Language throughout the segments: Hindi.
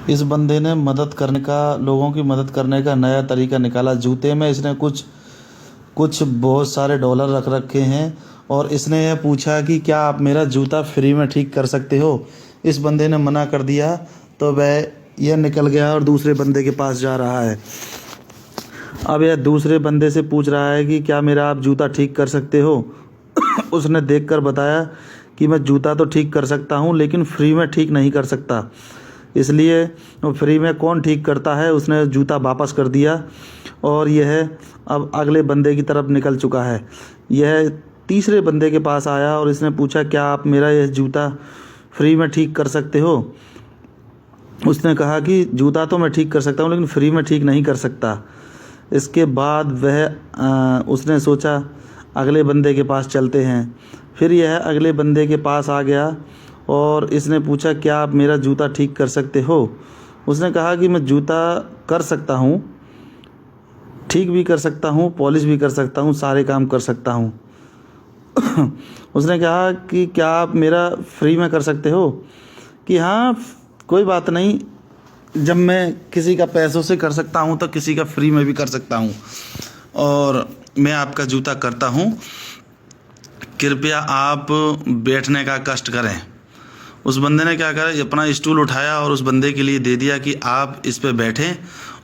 इस बंदे ने लोगों की मदद करने का नया तरीका निकाला। जूते में इसने कुछ बहुत सारे डॉलर रख रखे हैं और इसने यह पूछा कि क्या आप मेरा जूता फ्री में ठीक कर सकते हो। इस बंदे ने मना कर दिया तो वह यह निकल गया और दूसरे बंदे के पास जा रहा है। अब यह दूसरे बंदे से पूछ रहा है कि क्या मेरा आप जूता ठीक कर सकते हो। उसने देखकर बताया कि मैं जूता तो ठीक कर सकता हूँ लेकिन फ्री में ठीक नहीं कर सकता, इसलिए फ्री में कौन ठीक करता है। उसने जूता वापस कर दिया और यह अब अगले बंदे की तरफ निकल चुका है। यह तीसरे बंदे के पास आया और इसने पूछा क्या आप मेरा यह जूता फ्री में ठीक कर सकते हो। उसने कहा कि जूता तो मैं ठीक कर सकता हूँ लेकिन फ्री में ठीक नहीं कर सकता। इसके बाद उसने सोचा अगले बंदे के पास चलते हैं। फिर यह अगले बंदे के पास आ गया और इसने पूछा क्या आप मेरा जूता ठीक कर सकते हो। उसने कहा कि मैं जूता कर सकता हूँ, ठीक भी कर सकता हूँ, पॉलिश भी कर सकता हूँ, सारे काम कर सकता हूँ। उसने कहा कि क्या आप मेरा फ्री में कर सकते हो। कि हाँ कोई बात नहीं, जब मैं किसी का पैसों से कर सकता हूँ तो किसी का फ्री में भी कर सकता हूँ और मैं आपका जूता करता हूँ, कृपया आप बैठने का कष्ट करें। उस बंदे ने क्या करा, अपना स्टूल उठाया और उस बंदे के लिए दे दिया कि आप इस पे बैठें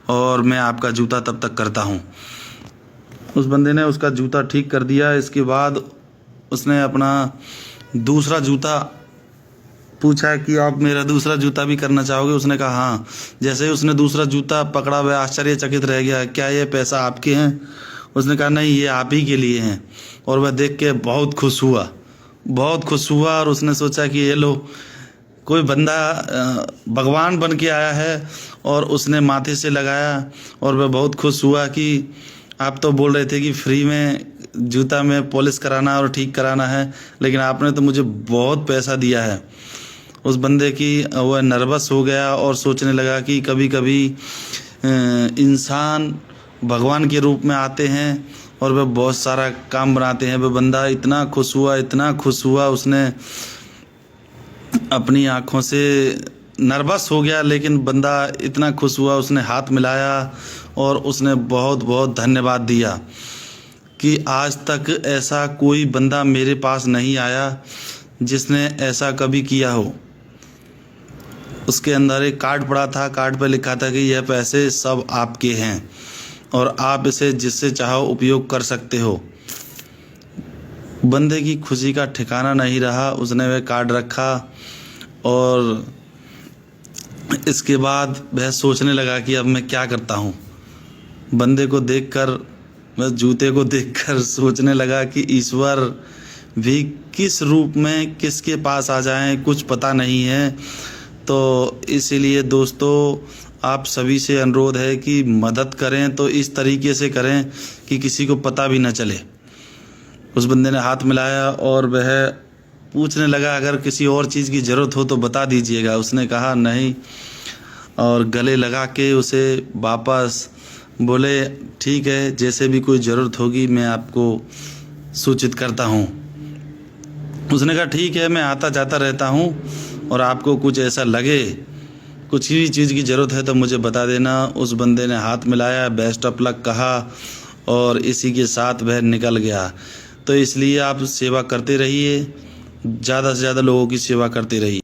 और मैं आपका जूता तब तक करता हूँ। उस बंदे ने उसका जूता ठीक कर दिया। इसके बाद उसने अपना दूसरा जूता पूछा कि आप मेरा दूसरा जूता भी करना चाहोगे। उसने कहा हाँ। जैसे ही उसने दूसरा जूता पकड़ा वह आश्चर्यचकित रह गया, क्या ये पैसा आपके हैं। उसने कहा नहीं, ये आप ही के लिए हैं। और वह देख के बहुत खुश हुआ और उसने सोचा कि ये लो, कोई बंदा भगवान बन के आया है। और उसने माथे से लगाया और वह बहुत खुश हुआ कि आप तो बोल रहे थे कि फ्री में जूता में पॉलिश कराना और ठीक कराना है, लेकिन आपने तो मुझे बहुत पैसा दिया है। उस बंदे की वह नर्वस हो गया और सोचने लगा कि कभी कभी इंसान भगवान के रूप में आते हैं और वह बहुत सारा काम बनाते हैं। वह बंदा इतना खुश हुआ, उसने अपनी आँखों से नर्वस हो गया, लेकिन बंदा इतना खुश हुआ, उसने हाथ मिलाया और उसने बहुत बहुत धन्यवाद दिया कि आज तक ऐसा कोई बंदा मेरे पास नहीं आया जिसने ऐसा कभी किया हो। उसके अंदर एक कार्ड पड़ा था, कार्ड पर लिखा था कि यह पैसे सब आपके हैं और आप इसे जिससे चाहो उपयोग कर सकते हो। बंदे की खुशी का ठिकाना नहीं रहा। उसने वह कार्ड रखा और इसके बाद वह सोचने लगा कि अब मैं क्या करता हूँ। बंदे को देखकर, वह जूते को देखकर सोचने लगा कि ईश्वर भी किस रूप में किसके पास आ जाएं, कुछ पता नहीं है। तो इसीलिए दोस्तों, आप सभी से अनुरोध है कि मदद करें तो इस तरीके से करें कि किसी को पता भी न चले। उस बंदे ने हाथ मिलाया और वह पूछने लगा अगर किसी और चीज़ की ज़रूरत हो तो बता दीजिएगा। उसने कहा नहीं और गले लगा के उसे वापस बोले ठीक है, जैसे भी कोई ज़रूरत होगी मैं आपको सूचित करता हूँ। उसने कहा ठीक है, मैं आता जाता रहता हूँ और आपको कुछ ऐसा लगे, कुछ भी चीज़ की ज़रूरत है तो मुझे बता देना। उस बंदे ने हाथ मिलाया, बेस्ट ऑफ लक कहा और इसी के साथ वह निकल गया। तो इसलिए आप सेवा करते रहिए, ज़्यादा से ज़्यादा लोगों की सेवा करते रहिए।